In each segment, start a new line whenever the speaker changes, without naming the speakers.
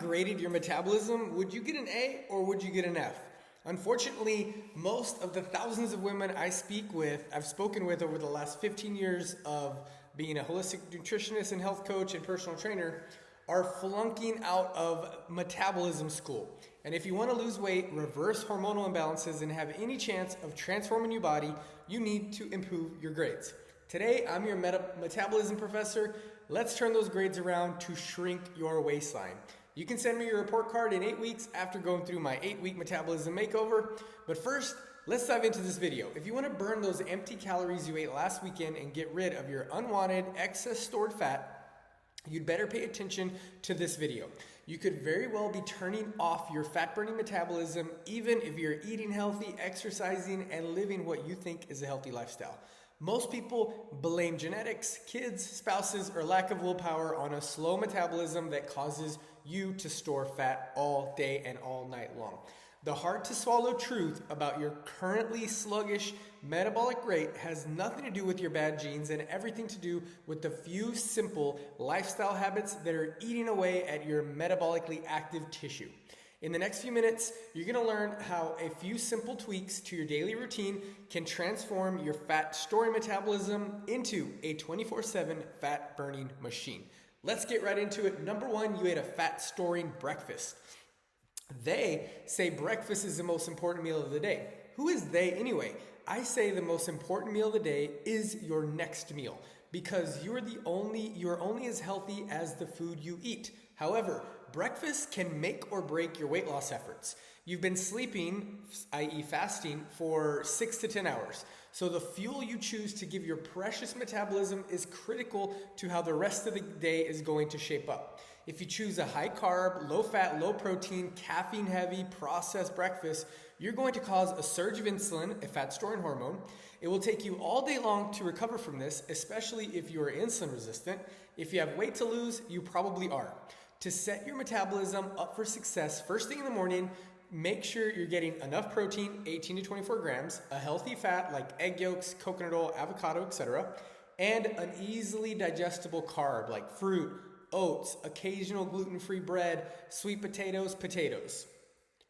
graded your metabolism, would you get an A or would you get an F? Unfortunately, most of the thousands of women I've spoken with over the last 15 years of being a holistic nutritionist and health coach and personal trainer, are flunking out of metabolism school. And if you want to lose weight, reverse hormonal imbalances, and have any chance of transforming your body, you need to improve your grades. Today, I'm your Metabolism Professor. Let's turn those grades around to shrink your waistline. You can send me your report card in 8 weeks after going through my 8-week Metabolism Makeover. But first, let's dive into this video. If you want to burn those empty calories you ate last weekend and get rid of your unwanted excess stored fat, you'd better pay attention to this video. You could very well be turning off your fat-burning metabolism even if you're eating healthy, exercising, and living what you think is a healthy lifestyle. Most people blame genetics, kids, spouses, or lack of willpower on a slow metabolism that causes you to store fat all day and all night long. The hard-to-swallow truth about your currently sluggish metabolic rate has nothing to do with your bad genes and everything to do with the few simple lifestyle habits that are eating away at your metabolically active tissue. In the next few minutes, you're going to learn how a few simple tweaks to your daily routine can transform your fat-storing metabolism into a 24/7 fat-burning machine. Let's get right into it. Number one, you ate a fat-storing breakfast. They say breakfast is the most important meal of the day. Who is they anyway? I say the most important meal of the day is your next meal because you're only as healthy as the food you eat. However, breakfast can make or break your weight loss efforts. You've been sleeping, i.e. fasting, for 6 to 10 hours. So the fuel you choose to give your precious metabolism is critical to how the rest of the day is going to shape up. If you choose a high carb, low fat, low protein, caffeine heavy, processed breakfast, you're going to cause a surge of insulin, a fat storing hormone. It will take you all day long to recover from this, especially if you are insulin resistant. If you have weight to lose, you probably are. To set your metabolism up for success first thing in the morning, make sure you're getting enough protein, 18 to 24 grams, a healthy fat like egg yolks, coconut oil, avocado, etc., and an easily digestible carb like fruit, oats, occasional gluten-free bread, sweet potatoes.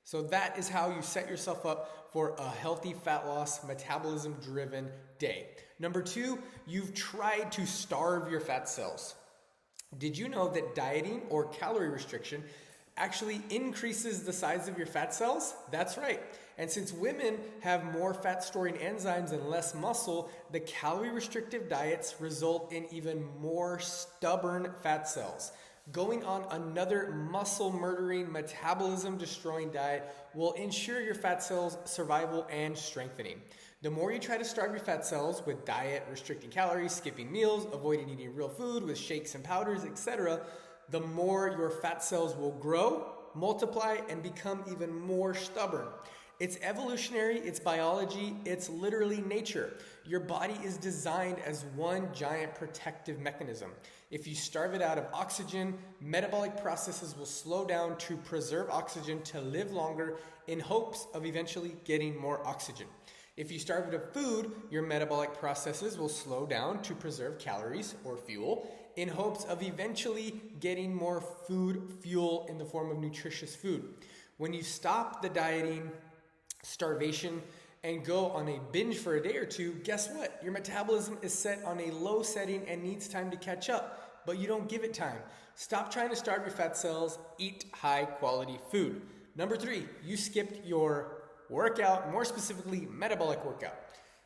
So that is how you set yourself up for a healthy fat loss, metabolism-driven day. Number two, you've tried to starve your fat cells. Did you know that dieting or calorie restriction actually increases the size of your fat cells? That's right. And since women have more fat storing enzymes and less muscle, the calorie restrictive diets result in even more stubborn fat cells. Going on another muscle murdering, metabolism destroying diet will ensure your fat cells survival and strengthening. The more you try to starve your fat cells with diet, restricting calories, skipping meals, avoiding eating real food with shakes and powders, etc., the more your fat cells will grow, multiply, and become even more stubborn. It's evolutionary, it's biology, it's literally nature. Your body is designed as one giant protective mechanism. If you starve it out of oxygen, metabolic processes will slow down to preserve oxygen to live longer in hopes of eventually getting more oxygen. If you starve it of food, your metabolic processes will slow down to preserve calories or fuel in hopes of eventually getting more fuel in the form of nutritious food. When you stop the dieting, starvation, and go on a binge for a day or two, guess what? Your metabolism is set on a low setting and needs time to catch up, but you don't give it time. Stop trying to starve your fat cells, eat high quality food. Number three, you skipped your workout, more specifically metabolic workout.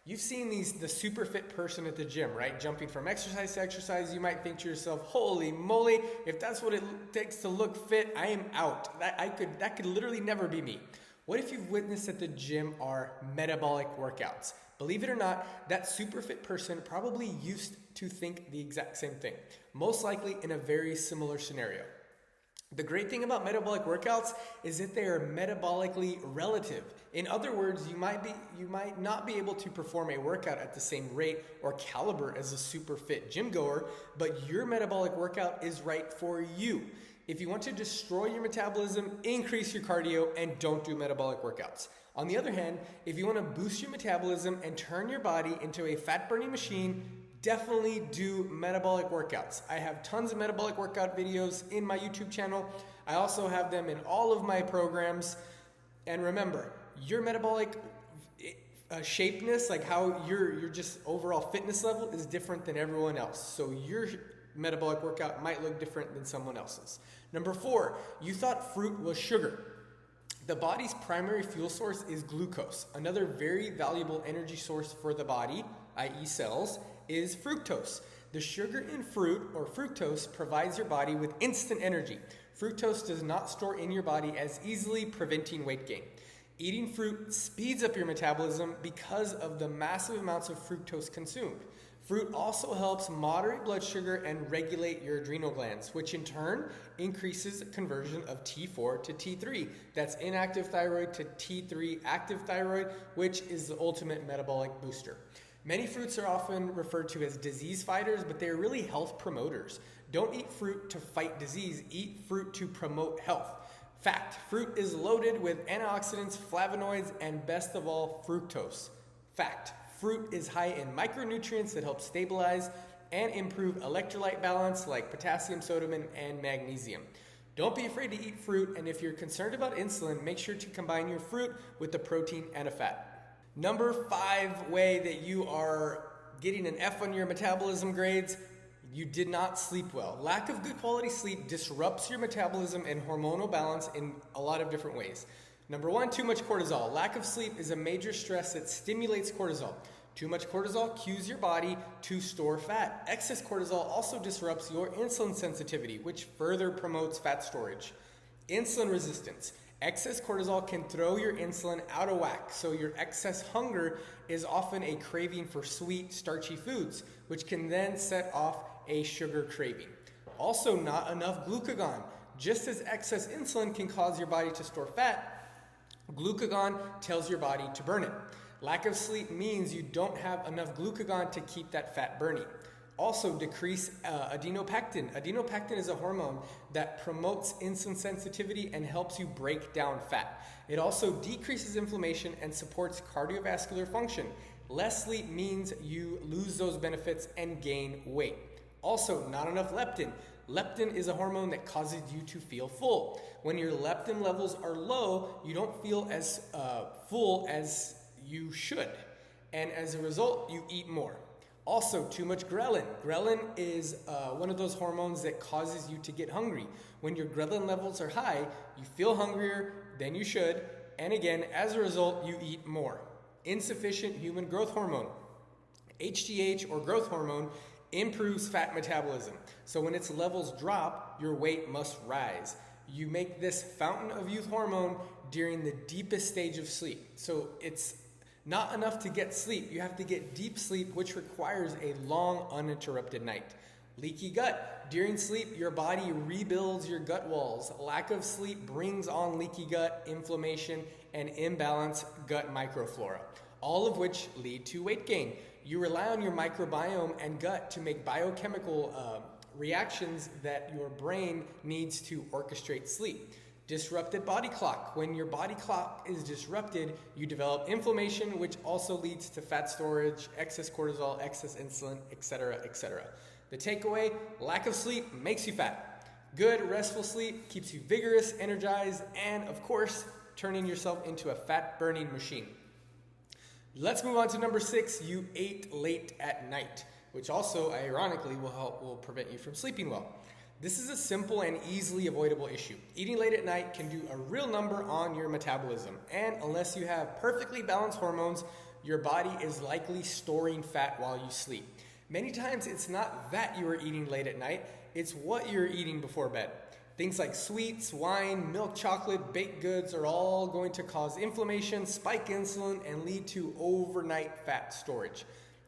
You've seen the super fit person at the gym, right? Jumping from exercise to exercise. You might think to yourself, holy moly, if that's what it takes to look fit, I am out. That could literally never be me. What if you've witnessed at the gym are metabolic workouts? Believe it or not, that super fit person probably used to think the exact same thing, most likely in a very similar scenario. The great thing about metabolic workouts is that they are metabolically relative. In other words, you might not be able to perform a workout at the same rate or caliber as a super fit gym goer, but your metabolic workout is right for you. If you want to destroy your metabolism, increase your cardio and don't do metabolic workouts. On the other hand, if you want to boost your metabolism and turn your body into a fat burning machine, definitely do metabolic workouts. I have tons of metabolic workout videos in my YouTube channel. I also have them in all of my programs. And remember, your metabolic shapeness, like how your just overall fitness level is different than everyone else. So your metabolic workout might look different than someone else's. Number 4, you thought fruit was sugar. The body's primary fuel source is glucose. Another very valuable energy source for the body, i.e. cells, is fructose. The sugar in fruit, or fructose, provides your body with instant energy. Fructose does not store in your body as easily, preventing weight gain. Eating fruit speeds up your metabolism because of the massive amounts of fructose consumed. Fruit also helps moderate blood sugar and regulate your adrenal glands, which in turn increases conversion of T4 to T3. That's inactive thyroid to T3 active thyroid, which is the ultimate metabolic booster. Many fruits are often referred to as disease fighters, but they are really health promoters. Don't eat fruit to fight disease, eat fruit to promote health. Fact, fruit is loaded with antioxidants, flavonoids, and best of all, fructose. Fact, fruit is high in micronutrients that help stabilize and improve electrolyte balance like potassium, sodium, and magnesium. Don't be afraid to eat fruit, and if you're concerned about insulin, make sure to combine your fruit with the protein and a fat. Number 5 way that you are getting an F on your metabolism grades, you did not sleep well. Lack of good quality sleep disrupts your metabolism and hormonal balance in a lot of different ways. Number 1, too much cortisol. Lack of sleep is a major stress that stimulates cortisol. Too much cortisol cues your body to store fat. Excess cortisol also disrupts your insulin sensitivity, which further promotes fat storage. Insulin resistance. Excess cortisol can throw your insulin out of whack, so your excess hunger is often a craving for sweet, starchy foods, which can then set off a sugar craving. Also, not enough glucagon. Just as excess insulin can cause your body to store fat, glucagon tells your body to burn it. Lack of sleep means you don't have enough glucagon to keep that fat burning. Also, decrease adenopectin. Adenopectin is a hormone that promotes insulin sensitivity and helps you break down fat. It also decreases inflammation and supports cardiovascular function. Less sleep means you lose those benefits and gain weight. Also, not enough leptin. Leptin is a hormone that causes you to feel full. When your leptin levels are low, you don't feel as full as you should. And as a result, you eat more. Also, too much ghrelin. Ghrelin is one of those hormones that causes you to get hungry. When your ghrelin levels are high, you feel hungrier than you should. And again, as a result, you eat more. Insufficient human growth hormone. HGH, or growth hormone, improves fat metabolism. So when its levels drop, your weight must rise. You make this fountain of youth hormone during the deepest stage of sleep. So it's not enough to get sleep. You have to get deep sleep, which requires a long, uninterrupted night. Leaky gut. During sleep, your body rebuilds your gut walls. Lack of sleep brings on leaky gut, inflammation, and imbalanced gut microflora, all of which lead to weight gain. You rely on your microbiome and gut to make biochemical reactions that your brain needs to orchestrate sleep. Disrupted body clock. When your body clock is disrupted, you develop inflammation, which also leads to fat storage, excess cortisol, excess insulin, etc., etc. The takeaway, lack of sleep makes you fat. Good, restful sleep keeps you vigorous, energized, and of course, turning yourself into a fat-burning machine. Let's move on to number 6, you ate late at night, which also, ironically, will prevent you from sleeping well. This is a simple and easily avoidable issue. Eating late at night can do a real number on your metabolism, and unless you have perfectly balanced hormones, your body is likely storing fat while you sleep. Many times it's not that you are eating late at night, it's what you're eating before bed. Things like sweets, wine, milk chocolate, baked goods are all going to cause inflammation, spike insulin, and lead to overnight fat storage.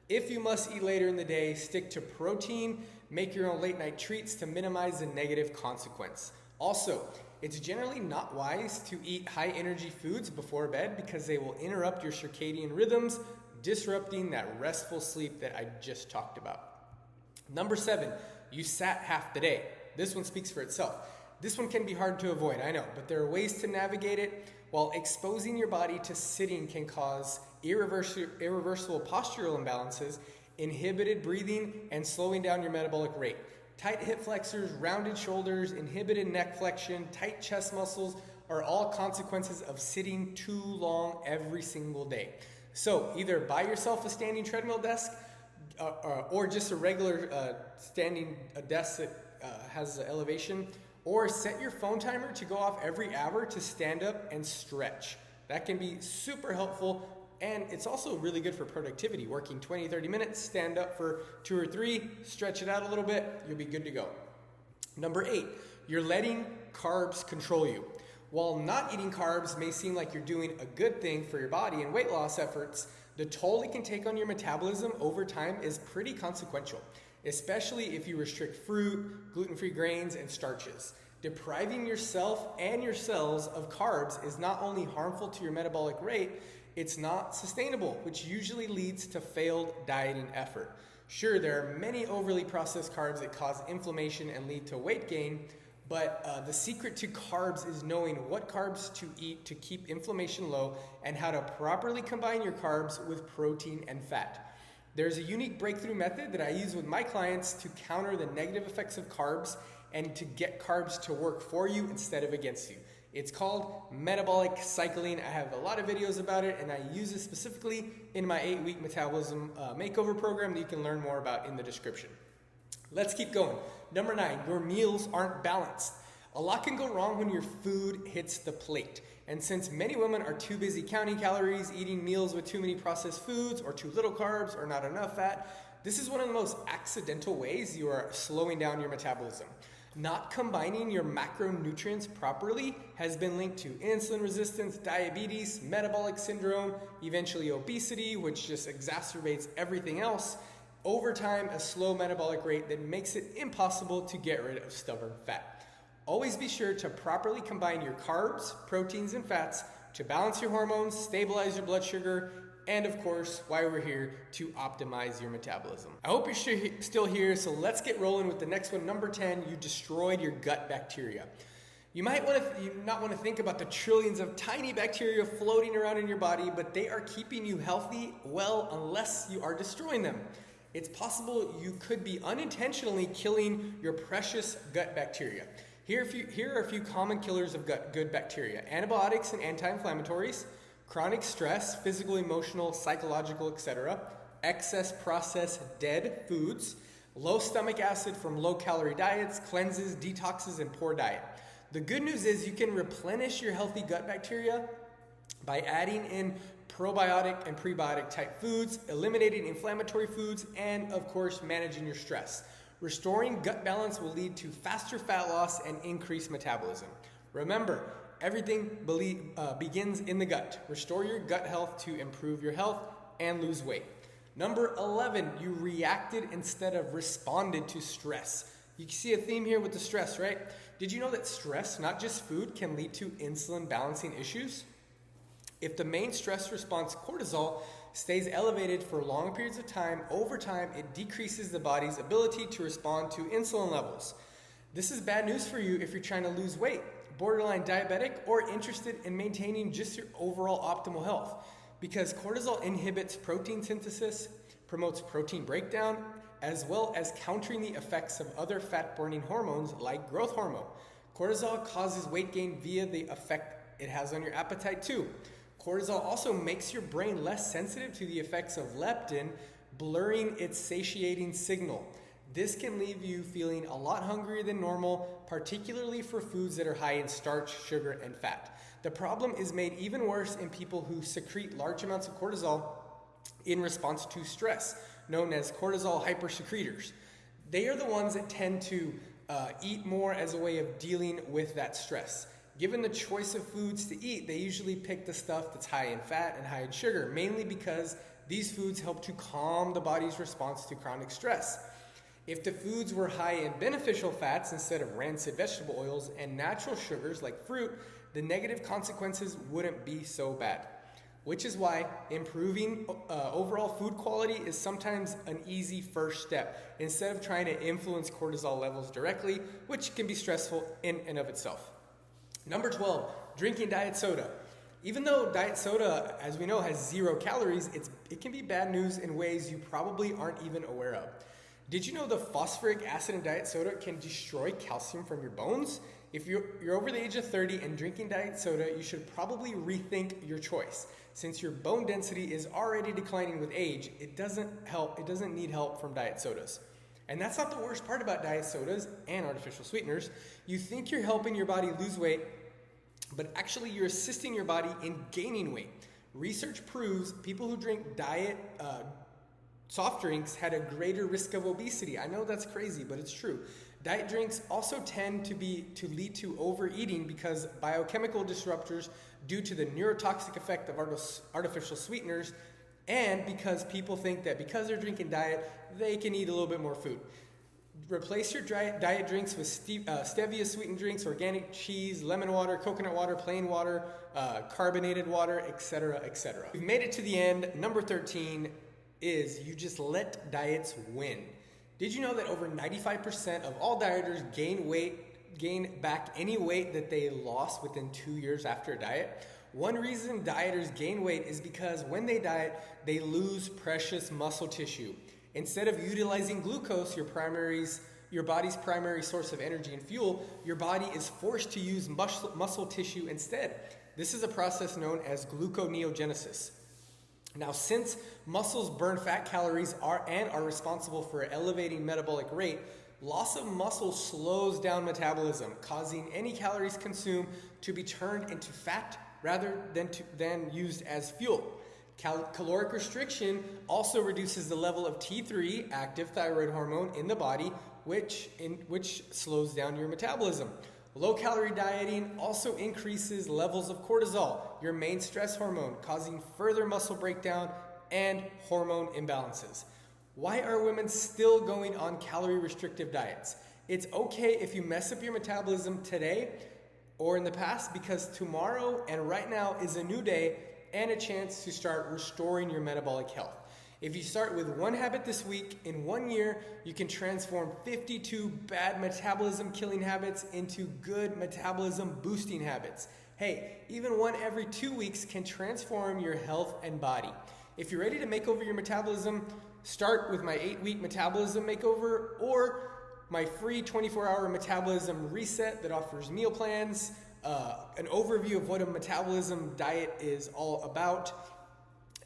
If you must eat later in the day, stick to protein, make your own late night treats to minimize the negative consequence. Also, it's generally not wise to eat high energy foods before bed because they will interrupt your circadian rhythms, disrupting that restful sleep that I just talked about. Number 7, you sat half the day. This one speaks for itself. This one can be hard to avoid, I know, but there are ways to navigate it. While exposing your body to sitting can cause irreversible postural imbalances, inhibited breathing, and slowing down your metabolic rate. Tight hip flexors, rounded shoulders, inhibited neck flexion, tight chest muscles are all consequences of sitting too long every single day. So either buy yourself a standing treadmill desk or just a regular standing desk that has an elevation, or set your phone timer to go off every hour to stand up and stretch. That can be super helpful, and it's also really good for productivity. Working 20, 30 minutes, stand up for 2 or 3, stretch it out a little bit, you'll be good to go. Number 8, you're letting carbs control you. While not eating carbs may seem like you're doing a good thing for your body and weight loss efforts, the toll it can take on your metabolism over time is pretty consequential, especially if you restrict fruit, gluten-free grains, and starches. Depriving yourself and your cells of carbs is not only harmful to your metabolic rate, it's not sustainable, which usually leads to failed dieting effort. Sure, there are many overly processed carbs that cause inflammation and lead to weight gain, but the secret to carbs is knowing what carbs to eat to keep inflammation low and how to properly combine your carbs with protein and fat. There's a unique breakthrough method that I use with my clients to counter the negative effects of carbs and to get carbs to work for you instead of against you. It's called metabolic cycling. I have a lot of videos about it, and I use it specifically in my 8-week Metabolism Makeover program that you can learn more about in the description. Let's keep going. Number 9, your meals aren't balanced. A lot can go wrong when your food hits the plate. And since many women are too busy counting calories, eating meals with too many processed foods, or too little carbs, or not enough fat, this is one of the most accidental ways you are slowing down your metabolism. Not combining your macronutrients properly has been linked to insulin resistance, diabetes, metabolic syndrome, eventually obesity, which just exacerbates everything else. Over time, a slow metabolic rate that makes it impossible to get rid of stubborn fat. Always be sure to properly combine your carbs, proteins, and fats to balance your hormones, stabilize your blood sugar, and of course, why we're here, to optimize your metabolism. I hope you're still here, so let's get rolling with the next one. Number 10, you destroyed your gut bacteria. You might not want to think about the trillions of tiny bacteria floating around in your body, but they are keeping you healthy, well, unless you are destroying them. It's possible you could be unintentionally killing your precious gut bacteria. Here are a few common killers of good bacteria: antibiotics and anti-inflammatories, chronic stress, physical, emotional, psychological, etc., excess processed dead foods, low stomach acid from low-calorie diets, cleanses, detoxes, and poor diet. The good news is you can replenish your healthy gut bacteria by adding in probiotic and prebiotic type foods, eliminating inflammatory foods, and of course managing your stress. Restoring gut balance will lead to faster fat loss and increased metabolism. Remember, everything begins in the gut. Restore your gut health to improve your health and lose weight. Number 11, you reacted instead of responded to stress. You can see a theme here with the stress, right? Did you know that stress, not just food, can lead to insulin balancing issues? If the main stress response, cortisol, stays elevated for long periods of time, over time it decreases the body's ability to respond to insulin levels. This is bad news for you if you're trying to lose weight, borderline diabetic, or interested in maintaining just your overall optimal health, because cortisol inhibits protein synthesis, promotes protein breakdown, as well as countering the effects of other fat-burning hormones like growth hormone. Cortisol causes weight gain via the effect it has on your appetite too. Cortisol also makes your brain less sensitive to the effects of leptin, blurring its satiating signal. This can leave you feeling a lot hungrier than normal, particularly for foods that are high in starch, sugar, and fat. The problem is made even worse in people who secrete large amounts of cortisol in response to stress, known as cortisol hypersecretors. They are the ones that tend to eat more as a way of dealing with that stress. Given the choice of foods to eat, they usually pick the stuff that's high in fat and high in sugar, mainly because these foods help to calm the body's response to chronic stress. If the foods were high in beneficial fats instead of rancid vegetable oils and natural sugars like fruit, the negative consequences wouldn't be so bad. Which is why improving overall food quality is sometimes an easy first step, instead of trying to influence cortisol levels directly, which can be stressful in and of itself. Number 12, drinking diet soda. Even though diet soda, as we know, has 0 calories, it can be bad news in ways you probably aren't even aware of. Did you know the phosphoric acid in diet soda can destroy calcium from your bones? If you're over the age of 30 and drinking diet soda, you should probably rethink your choice. Since your bone density is already declining with age, it doesn't need help from diet sodas. And that's not the worst part about diet sodas and artificial sweeteners. You think you're helping your body lose weight, but actually you're assisting your body in gaining weight. Research proves people who drink diet soft drinks had a greater risk of obesity. I know that's crazy, but it's true. Diet drinks also tend to lead to overeating because biochemical disruptors due to the neurotoxic effect of artificial sweeteners, and because people think that because they're drinking diet, they can eat a little bit more food. Replace your diet drinks with stevia sweetened drinks, organic cheese, lemon water, coconut water, plain water, carbonated water, etc., etc. We've made it to the end. Number 13 is you just let diets win. Did you know that over 95% of all dieters gain back any weight that they lost within 2 years after a diet? One reason dieters gain weight is because when they diet, they lose precious muscle tissue. Instead of utilizing glucose, your body's primary source of energy and fuel, your body is forced to use muscle tissue instead. This is a process known as gluconeogenesis. Now, since muscles burn fat calories are responsible for elevating metabolic rate, loss of muscle slows down metabolism, causing any calories consumed to be turned into fat rather than used as fuel. Caloric restriction also reduces the level of T3, active thyroid hormone, in the body, which slows down your metabolism. Low-calorie dieting also increases levels of cortisol, your main stress hormone, causing further muscle breakdown and hormone imbalances. Why are women still going on calorie-restrictive diets? It's okay if you mess up your metabolism today or in the past, because tomorrow and right now is a new day and a chance to start restoring your metabolic health. If you start with one habit this week, in 1 year, you can transform 52 bad metabolism killing habits into good metabolism boosting habits. Hey, even one every 2 weeks can transform your health and body. If you're ready to make over your metabolism, start with my 8-week Metabolism Makeover or my free 24-hour metabolism reset that offers meal plans, an overview of what a metabolism diet is all about,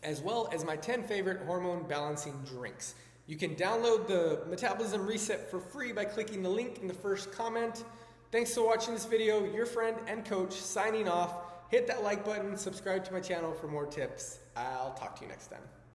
as well as my 10 favorite hormone balancing drinks. You can download the Metabolism Reset for free by clicking the link in the first comment. Thanks for watching this video. Your friend and coach signing off. Hit that like button, subscribe to my channel for more tips. I'll talk to you next time.